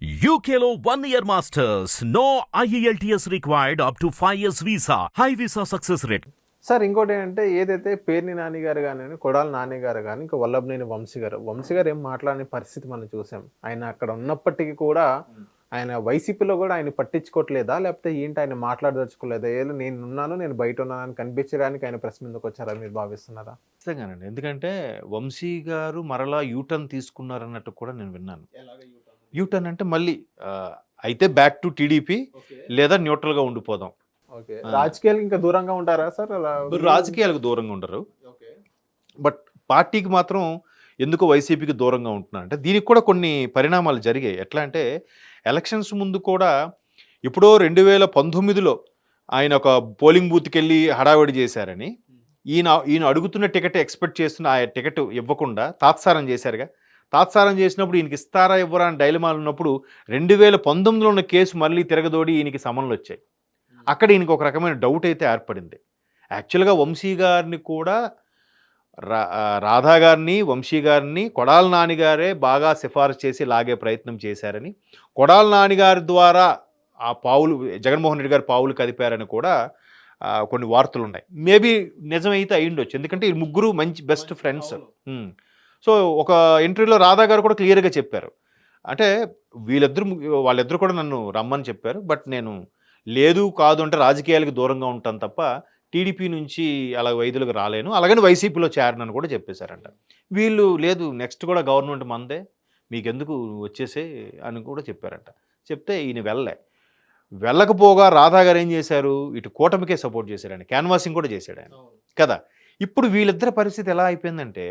UKLO 1 year masters. No IELTS required up to 5 years visa. High visa success rate. Sir ఇంకోటి ఏంటంటే ఏదైతే పేర్ని నాని గారు కానీ కొడాలి నాని గారు కానీ ఇంకా వల్లభనేని వంశీ గారు ఏం మాట్లాడని పరిస్థితి మనం చూసాం. ఆయన అక్కడ ఉన్నప్పటికీ కూడా ఆయన వైసీపీలో కూడా ఆయన పట్టించుకోవట్లేదా, లేకపోతే ఏంటి ఆయన మాట్లాడదలుచుకోలేదా, ఏదో నేను ఉన్నాను నేను బయట ఉన్నానని కనిపించడానికి ఆయన ప్రెస్ మీదకి వచ్చారని మీరు భావిస్తున్నారా? ఖచ్చితంగానండి. ఎందుకంటే వంశీ గారు మరలా యూటర్న్ తీసుకున్నారన్నట్టు కూడా నేను విన్నాను. యూటర్న్ అంటే మళ్ళీ అయితే బ్యాక్ టు టీడీపీ లేదా న్యూట్రల్గా ఉండిపోదాం. రాజకీయాలు ఇంకా దూరంగా ఉంటారా సార్? రాజకీయాలకు దూరంగా ఉండరు, బట్ పార్టీకి మాత్రం ఎందుకు వైసీపీకి దూరంగా ఉంటున్నారు అంటే దీనికి కూడా కొన్ని పరిణామాలు జరిగాయి. ఎట్లా అంటే ఎలక్షన్స్ ముందు కూడా ఎప్పుడో 2019లో ఆయన ఒక పోలింగ్ బూత్కి వెళ్ళి హడావిడి చేశారని ఈయన అడుగుతున్న టికెట్ ఎక్స్పెక్ట్ చేస్తున్న ఆ టికెట్ ఇవ్వకుండా తాత్సారం చేశారుగా. తాత్సారం చేసినప్పుడు ఈయనకి ఇస్తారా ఇవ్వరా అని డైలమాలు ఉన్నప్పుడు 2019లో ఉన్న కేసు మళ్ళీ తిరగదోడి ఈయనకి సమన్లు వచ్చాయి. అక్కడ ఈయనకి ఒక రకమైన డౌట్ అయితే ఏర్పడింది. యాక్చువల్గా వంశీ గారిని కూడా రాధా గారిని వంశీ గారిని కొడాలి నానిగారే బాగా సిఫారసు చేసి లాగే ప్రయత్నం చేశారని, కొడాలి నానిగారి ద్వారా ఆ పావులు జగన్మోహన్ రెడ్డి గారు పావులు కదిపారని కూడా కొన్ని వార్తలు ఉన్నాయి. మేబీ నిజమైతే అయ్యుండొచ్చు, ఎందుకంటే ఈ ముగ్గురు మంచి బెస్ట్ ఫ్రెండ్స్. సో ఒక ఇంటర్వ్యూలో రాధా గారు కూడా క్లియర్గా చెప్పారు, అంటే వాళ్ళిద్దరు కూడా నన్ను రమ్మని చెప్పారు, బట్ నేను లేదు కాదు అంటే రాజకీయాలకు దూరంగా ఉంటాను తప్ప టీడీపీ నుంచి అలా వైద్యులకు రాలేను, అలాగని వైసీపీలో చేరనని కూడా చెప్పేశారంట. వీళ్ళు లేదు నెక్స్ట్ కూడా గవర్నమెంట్ మందే, మీకెందుకు వచ్చేసే అని కూడా చెప్పారంట. చెప్తే ఈయన వెళ్ళకపోగా రాధా గారు ఏం చేశారు, ఇటు కూటమికే సపోర్ట్ చేశారు, ఆయన క్యాన్వాసింగ్ కూడా చేశాడు ఆయన కదా. ఇప్పుడు వీళ్ళిద్దరి పరిస్థితి ఎలా అయిపోయిందంటే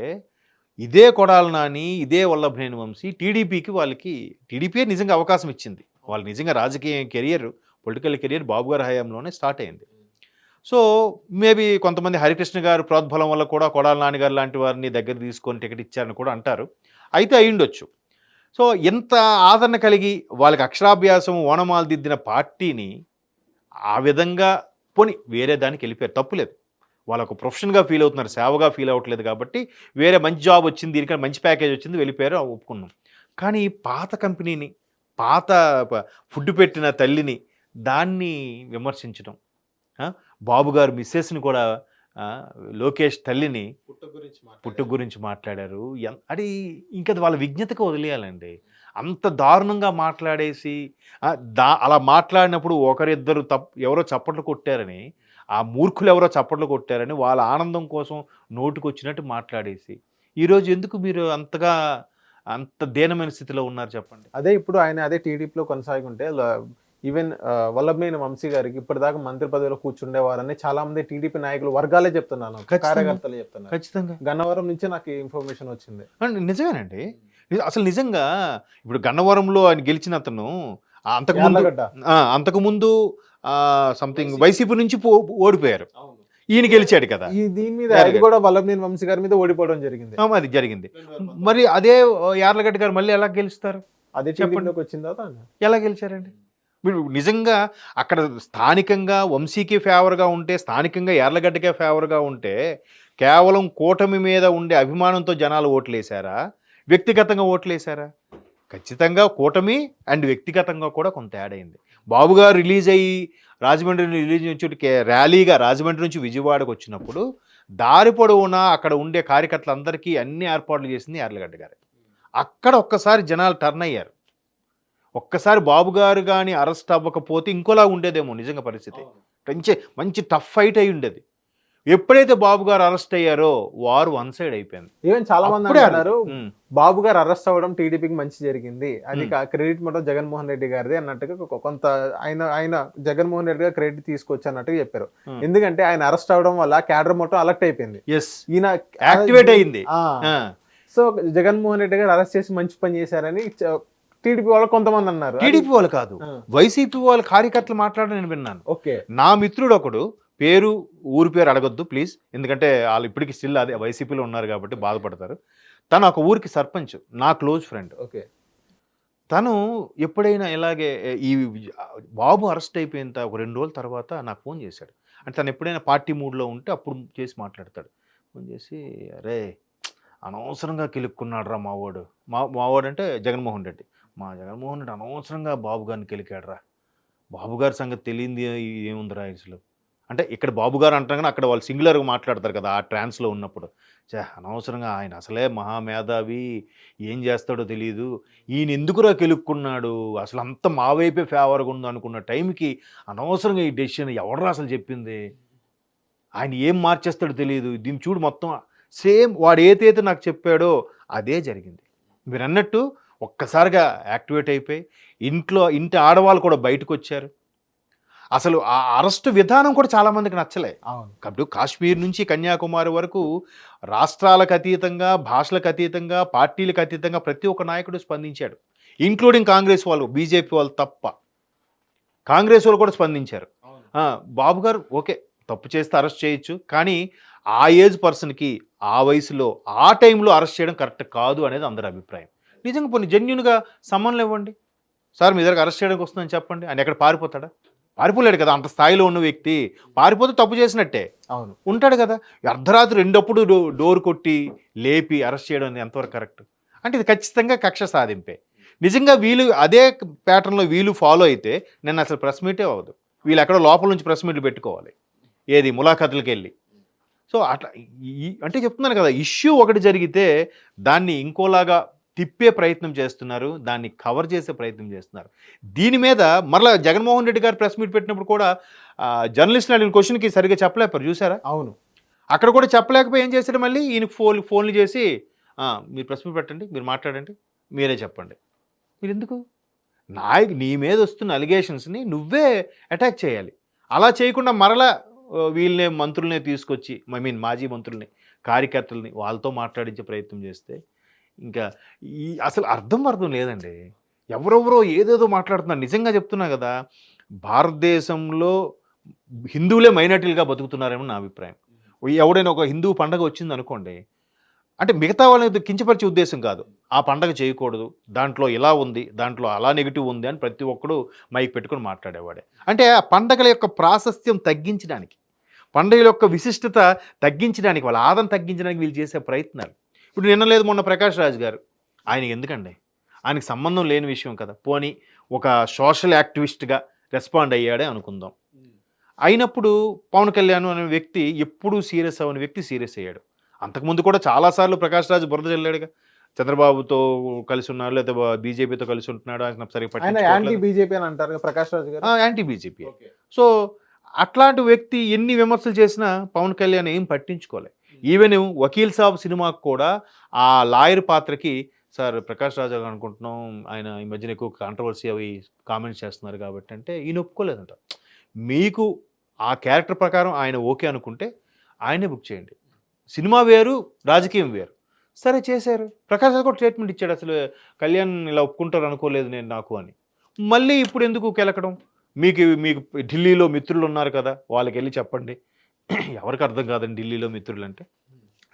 ఇదే కొడాలి నాని ఇదే వల్లభనేని వంశీ వాళ్ళకి టీడీపీ నిజంగా అవకాశం ఇచ్చింది. వాళ్ళు నిజంగా రాజకీయ కెరియర్ పొలిటికల్ కెరియర్ బాబు గారి హయాంలోనే స్టార్ట్ అయింది. సో మేబీ కొంతమంది హరికృష్ణ గారు ప్రోద్బలం వల్ల కూడా కొడాలి నాని గారు లాంటి వారిని దగ్గర తీసుకొని టికెట్ ఇచ్చారని కూడా అంటారు. అయితే అయ్యుండొచ్చు. సో ఎంత ఆదరణ కలిగి వాళ్ళకి అక్షరాభ్యాసం ఓనమాలు దిద్దిన పార్టీని ఆ విధంగా పోని వేరే దానికి వెళ్ళిపోయారు, తప్పులేదు. వాళ్ళకు ప్రొఫెషన్గా ఫీల్ అవుతున్నారు, సేవగా ఫీల్ అవ్వట్లేదు కాబట్టి వేరే మంచి జాబ్ వచ్చింది, దీనికన్నా మంచి ప్యాకేజ్ వచ్చింది, వెళ్ళిపోయారు, ఒప్పుకున్నాం. కానీ పాత కంపెనీని, పాత ఫుడ్ పెట్టిన తల్లిని దాన్ని విమర్శించడం, బాబు గారు మిస్సెస్ని కూడా లోకేష్ తల్లిని పుట్టు గురించి మాట్లాడారు. అది ఇంకా వాళ్ళ విజ్ఞతకు వదిలేయాలండి. అంత దారుణంగా మాట్లాడేసి అలా మాట్లాడినప్పుడు ఒకరిద్దరు ఎవరో చప్పట్లు కొట్టారని, ఆ మూర్ఖులు ఎవరో చప్పట్లు కొట్టారని వాళ్ళ ఆనందం కోసం నోటుకు వచ్చినట్టు మాట్లాడేసి ఈరోజు ఎందుకు మీరు అంత దీనమైన స్థితిలో ఉన్నారు చెప్పండి. అదే ఇప్పుడు ఆయన అదే టీడీపీలో కొనసాగుంటే ఈవెన్ వల్లభనేని వంశీ గారికి ఇప్పటిదాకా మంత్రి పదవిలో కూర్చుండేవారని చాలా మంది టీడీపీ నాయకులు వర్గాలే చెప్తున్నాను, కార్యకర్తలే చెప్తున్నారు. ఖచ్చితంగా గన్నవరం నుంచి నాకు ఇన్ఫర్మేషన్ వచ్చింది. నిజమేనండి. అసలు నిజంగా ఇప్పుడు గన్నవరంలో ఆయన గెలిచిన అతను అంతకుముందు సంథింగ్ వైసీపీ నుంచి ఓడిపోయారు, ఈయన గెలిచాడు కదా. దీని మీద అది కూడా వల్లభనేని వంశీ గారి మీద ఓడిపోవడం జరిగింది. అది జరిగింది. మరి అదే యార్లగడ్డ గారు మళ్ళీ ఎలా గెలుస్తారు? అదే చెప్పండి వచ్చిందా ఎలా గెలిచారండి? మీరు నిజంగా అక్కడ స్థానికంగా వంశీకి ఫేవర్గా ఉంటే, స్థానికంగా యార్లగడ్డకే ఫేవర్గా ఉంటే కేవలం కూటమి మీద ఉండే అభిమానంతో జనాలు ఓట్లేశారా, వ్యక్తిగతంగా ఓట్లేశారా? ఖచ్చితంగా కూటమి అండ్ వ్యక్తిగతంగా కూడా కొంత యాడ్ అయింది. బాబు గారు రిలీజ్ అయ్యి రాజమండ్రి రిలీజ్ నుంచి ర్యాలీగా రాజమండ్రి నుంచి విజయవాడకు వచ్చినప్పుడు దారి పొడవునా అక్కడ ఉండే కార్యకర్తలందరికీ అన్ని ఏర్పాట్లు చేసింది యార్లగడ్డ గారు. అక్కడ ఒక్కసారి జనాలు టర్న్ అయ్యారు. ఒక్కసారి బాబు గారు కానీ అరెస్ట్ అవ్వకపోతే ఇంకోలా ఉండేదేమో నిజంగా పరిస్థితి. మంచి టఫ్ ఫైట్ అయి ఉండేది. ఎప్పుడైతే బాబు గారు అరెస్ట్ అయ్యారో వారు వన్ సైడ్ అయిపోయింది. ఈవెన్ చాలా మంది అంటున్నారు బాబు గారు అరెస్ట్ అవ్వడం టీడీపీకి మంచి జరిగింది, అది క్రెడిట్ మొత్తం జగన్మోహన్ రెడ్డి గారిది అన్నట్టుగా కొంత ఆయన జగన్మోహన్ రెడ్డి గారు క్రెడిట్ తీసుకొచ్చి అన్నట్టుగా చెప్పారు. ఎందుకంటే ఆయన అరెస్ట్ అవ్వడం వల్ల క్యాడర్ మొత్తం అలర్ట్ అయిపోయింది, ఈయన యాక్టివేట్ అయింది. సో జగన్మోహన్ రెడ్డి గారు అరెస్ట్ చేసి మంచి పని చేశారని టీడీపీ వాళ్ళు కొంతమంది అన్నారు. టీడీపీ వాళ్ళు కాదు, వైసీపీ వాళ్ళ కార్యకర్తలు మాట్లాడడం నేను విన్నాను. ఓకే, నా మిత్రుడు ఒకడు, ఊరి పేరు అడగొద్దు ప్లీజ్, ఎందుకంటే వాళ్ళు ఇప్పటికి స్టిల్ అదే వైసీపీలో ఉన్నారు కాబట్టి బాధపడతారు. తను ఒక ఊరికి సర్పంచ్, నా క్లోజ్ ఫ్రెండ్. ఓకే, తను ఎప్పుడైనా ఇలాగే ఈ బాబు అరెస్ట్ అయిపోయిన ఒక 2 రోజుల తర్వాత నాకు ఫోన్ చేశాడు. అంటే తను ఎప్పుడైనా పార్టీ మూడ్లో ఉంటే అప్పుడు చేసి మాట్లాడతాడు. ఫోన్ చేసి, అరే అనవసరంగా కెలుక్కున్నాడు రా మావాడు. మావాడు అంటే జగన్మోహన్ రెడ్డి. మా జగన్మోహన్ రెడ్డి అనవసరంగా బాబు గారిని కెలికాడురా. బాబు గారి సంగతి తెలియంది ఏముందిరా అసలు. అంటే ఇక్కడ బాబు గారు అంటారు కానీ అక్కడ వాళ్ళు సింగులర్‌గా మాట్లాడతారు కదా! ఆ ట్రాన్స్‌లో ఉన్నప్పుడు. అనవసరంగా ఆయన అసలే మహామేధావి. ఏం చేస్తాడో తెలీదు. ఈయన ఎందుకురా కెలుక్కున్నాడు. అసలంతా మా వైపే ఫేవర్‌గా ఉందనుకున్న టైంకి అనవసరంగా ఈ డెసిషన్ ఎవడురా అసలు చెప్పింది. ఆయన ఏం మార్చేస్తాడో తెలీదు. దీన్ని చూడు మొత్తం సేమ్ వాడు ఏదైతే నాకు చెప్పాడో అదే జరిగింది. మీరన్నట్టు ఒక్కసారిగా యాక్టివేట్ అయిపోయి ఇంటి ఆడవాళ్ళు కూడా బయటకొచ్చారు. అసలు ఆ అరెస్ట్ విధానం కూడా చాలామందికి నచ్చలే. అవును. కాబట్టి కాశ్మీర్ నుంచి కన్యాకుమారి వరకు రాష్ట్రాలకు అతీతంగా, భాషలకు అతీతంగా, పార్టీలకు అతీతంగా ప్రతి ఒక్క నాయకుడు స్పందించాడు. ఇంక్లూడింగ్ కాంగ్రెస్ వాళ్ళు, బీజేపీ వాళ్ళు తప్ప. కాంగ్రెస్ వాళ్ళు కూడా స్పందించారు. బాబు గారు ఓకే, తప్పు చేస్తే అరెస్ట్ చేయొచ్చు. కానీ ఆ ఏజ్ పర్సన్కి ఆ వయసులో ఆ టైంలో అరెస్ట్ చేయడం కరెక్ట్ కాదు అనేది అందరి అభిప్రాయం. నిజంగా కొన్ని జెన్యూన్గా సమ్మన్లు ఇవ్వండి. సార్ మీ దగ్గర అరెస్ట్ చేయడానికి వస్తుందని చెప్పండి. ఆయన ఎక్కడ పారిపోతాడా? పారిపోలేడు కదా. అంత స్థాయిలో ఉన్న వ్యక్తి పారిపోతే తప్పు చేసినట్టే. అవును. ఉంటాడు కదా. అర్ధరాత్రి రెండప్పుడు డోర్ కొట్టి లేపి అరెస్ట్ చేయడం అనేది ఎంతవరకు కరెక్ట్? అంటే ఇది ఖచ్చితంగా కక్ష సాధింపే. నిజంగా వీళ్ళు అదే ప్యాటర్న్లో వీళ్ళు ఫాలో అయితే నేను అసలు ప్రెస్ మీటే అవ్వదు. వీళ్ళు ఎక్కడో లోపల నుంచి ప్రెస్ మీట్లు పెట్టుకోవాలి. ఏది ములాఖతులకు వెళ్ళి. సో అట్లా అంటే చెప్తున్నాను కదా, ఇష్యూ ఒకటి జరిగితే దాన్ని ఇంకోలాగా తిప్పే ప్రయత్నం చేస్తున్నారు, దాన్ని కవర్ చేసే ప్రయత్నం చేస్తున్నారు. దీని మీద మరలా జగన్మోహన్ రెడ్డి గారు ప్రెస్ మీట్ పెట్టినప్పుడు కూడా జర్నలిస్టులు అడిగిన క్వశ్చన్కి సరిగ్గా చెప్పలేపారు చూసారా? అవును. అక్కడ కూడా చెప్పలేకపోయి ఏం చేశాడు, మళ్ళీ ఈయనకు ఫోన్లు చేసి మీరు ప్రెస్ మీట్ పెట్టండి, మీరు మాట్లాడండి, మీరే చెప్పండి. మీరు ఎందుకు నీ మీద వస్తున్న అలిగేషన్స్ని నువ్వే అటాక్ చేయాలి. అలా చేయకుండా మరలా వీళ్ళనే మంత్రులనే తీసుకొచ్చి మాజీ మంత్రుల్ని, కార్యకర్తల్ని వాళ్ళతో మాట్లాడించే ప్రయత్నం చేస్తే ఇంకా అసలు అర్థం లేదండి. ఎవరెవరో ఏదేదో మాట్లాడుతున్నారు. నిజంగా చెప్తున్నా కదా, భారతదేశంలో హిందువులే మైనారిటీలుగా బతుకుతున్నారేమో నా అభిప్రాయం. ఎవడైనా ఒక హిందూ పండగ వచ్చింది అనుకోండి, అంటే మిగతా వాళ్ళని కించపరిచే ఉద్దేశం కాదు. ఆ పండగ చేయకూడదు, దాంట్లో ఇలా ఉంది, దాంట్లో అలా నెగిటివ్ ఉంది అని ప్రతి ఒక్కడు మైక్ పెట్టుకొని మాట్లాడేవాడే. అంటే ఆ పండగల యొక్క ప్రాశస్త్యం తగ్గించడానికి, పండుగల యొక్క విశిష్టత తగ్గించడానికి, వాళ్ళ ఆదం తగ్గించడానికి వీళ్ళు చేసే ప్రయత్నాలు. ఇప్పుడు నిన్న లేదు మొన్న ప్రకాష్ రాజ్ గారు, ఆయనకి ఎందుకండి, ఆయనకి సంబంధం లేని విషయం కదా. పోనీ ఒక సోషల్ యాక్టివిస్ట్గా రెస్పాండ్ అయ్యాడే అనుకుందాం. అయినప్పుడు పవన్ కళ్యాణ్ అనే వ్యక్తి ఎప్పుడూ సీరియస్ అవ్వని వ్యక్తి సీరియస్ అయ్యాడు. అంతకుముందు కూడా చాలాసార్లు ప్రకాష్ రాజ్ బురద చల్లాడుగా. చంద్రబాబుతో కలిసి ఉన్నారు, లేదా బీజేపీతో కలిసి ఉంటున్నాడు, ఆయన సరిగ్గా యాంటీ బీజేపీ అని అంటారు ప్రకాష్ రాజ్ గారు. Anti BJP. సో అట్లాంటి వ్యక్తి ఎన్ని విమర్శలు చేసినా పవన్ కళ్యాణ్ ఏం పట్టించుకోలేదు. ఈవెన్ వకీల్ సాబ్ సినిమాకు కూడా ఆ లాయర్ పాత్రకి సార్ ప్రకాష్ రాజ్ అనుకుంటున్నాం, ఆయన ఈ మధ్యన ఎక్కువ కాంట్రవర్సీ అవి కామెంట్స్ చేస్తున్నారు కాబట్టి అంటే ఈయన ఒప్పుకోలేదంట. మీకు ఆ క్యారెక్టర్ ప్రకారం ఆయన ఓకే అనుకుంటే ఆయనే బుక్ చేయండి. సినిమా వేరు, రాజకీయం వేరు. సరే చేశారు. ప్రకాష్ రాజ్ కూడా స్టేట్మెంట్ ఇచ్చాడు, అసలు కళ్యాణ్ ఇలా ఒప్పుకుంటారు అనుకోలేదు నేను నాకు అని. మళ్ళీ ఇప్పుడు ఎందుకు కెలకడం? మీకు ఢిల్లీలో మిత్రులు ఉన్నారు కదా, వాళ్ళకి వెళ్ళి చెప్పండి. ఎవరికి అర్థం కాదండి ఢిల్లీలో మిత్రులు అంటే.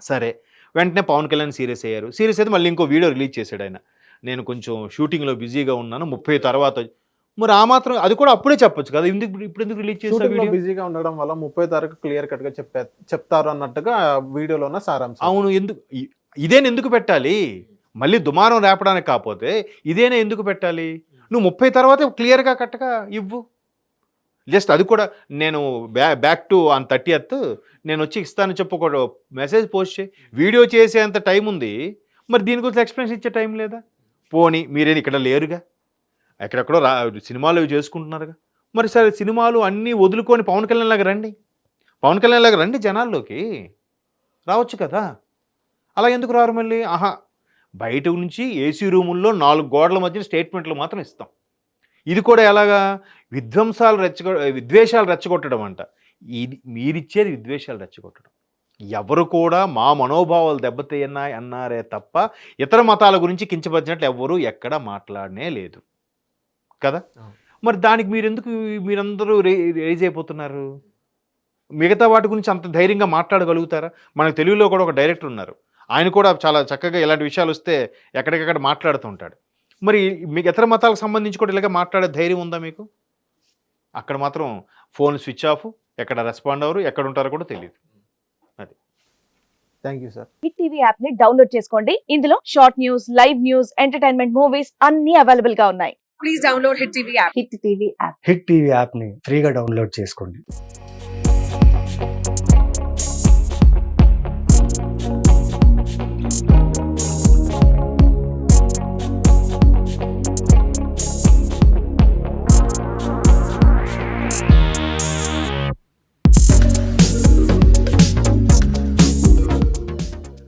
సరే, వెంటనే పవన్ కళ్యాణ్ సీరియస్ అయ్యారు. సీరియస్ అయితే మళ్ళీ ఇంకో వీడియో రిలీజ్ చేశాడు ఆయన, నేను కొంచెం షూటింగ్లో బిజీగా ఉన్నాను, 30 తర్వాత. మరి ఆ మాత్రం అది కూడా అప్పుడే చెప్పొచ్చు కదా, ఇప్పుడు ఎందుకు రిలీజ్ చేశారు? బిజీగా ఉండడం వల్ల 30 తారీఖు క్లియర్ కట్ గా చెప్తారు అన్నట్టుగా వీడియోలో ఉన్న సారాంశం. అవును, ఇదేనా ఎందుకు పెట్టాలి? మళ్ళీ దుమారం రేపడానికి కాకపోతే ఇదేనా ఎందుకు పెట్టాలి? నువ్వు 30 తర్వాత క్లియర్గా కట్టగా ఇవ్వు. జస్ట్ అది కూడా నేను బ్యాక్ టు ఆన్ 30th నేను వచ్చి ఇస్తానని చెప్పి ఒక మెసేజ్ పోస్ట్ చేయి. వీడియో చేసేంత టైం ఉంది, మరి దీని గురించి ఎక్స్ప్లెనేషన్ ఇచ్చే టైం లేదా? పోనీ మీరేది ఇక్కడ లేరుగా, ఎక్కడెక్కడో సినిమాలు అవి చేసుకుంటున్నారుగా. మరి సరే, సినిమాలు అన్నీ వదులుకొని పవన్ కళ్యాణ్ లాగా రండి, పవన్ కళ్యాణ్ లాగా రండి, జనాల్లోకి రావచ్చు కదా. అలా ఎందుకు రారు మళ్ళీ? బయట నుంచి ఏసీ రూముల్లో 4 గోడల మధ్యన స్టేట్మెంట్లు మాత్రం ఇస్తాం. ఇది కూడా ఎలాగా? విద్వేషాలు రెచ్చగొట్టడం అంట. ఇది మీరిచ్చేది విద్వేషాలు రెచ్చగొట్టడం. ఎవరు కూడా మా మనోభావాలు దెబ్బతీయన్నాయి అన్నారే తప్ప ఇతర మతాల గురించి కించపరిచినట్లు ఎవరు ఎక్కడ మాట్లాడనే లేదు కదా. మరి దానికి మీరందరూ రేజ్ అయిపోతున్నారు. మిగతా వాటి గురించి అంత ధైర్యంగా మాట్లాడగలుగుతారా? మనకు తెలుగులో కూడా ఒక డైరెక్టర్ ఉన్నారు, ఆయన కూడా చాలా చక్కగా ఇలాంటి విషయాలు వస్తే ఎక్కడికక్కడ మాట్లాడుతూ ఉంటాడు. మరి మీకు ఇతర మతాలకు సంబంధించి కూడా ఇలాగ మాట్లాడే ధైర్యం ఉందా మీకు? అక్కడ మాత్రం ఫోన్ స్విచ్ ఆఫ్, ఎక్కడ రెస్పాండ్ అవ్వరు, ఎక్కడ ఉంటారో కూడా తెలియదు. అది thank you sir. Hit TV app ని డౌన్లోడ్ చేసుకోండి. ఇందులో short news, live news, entertainment movies అన్ని అవైలబుల్ గా ఉన్నాయి. Please download hit TV app. Hit TV app hit TV యాప్ని ఫ్రీగా డౌన్లోడ్ చేసుకోండి.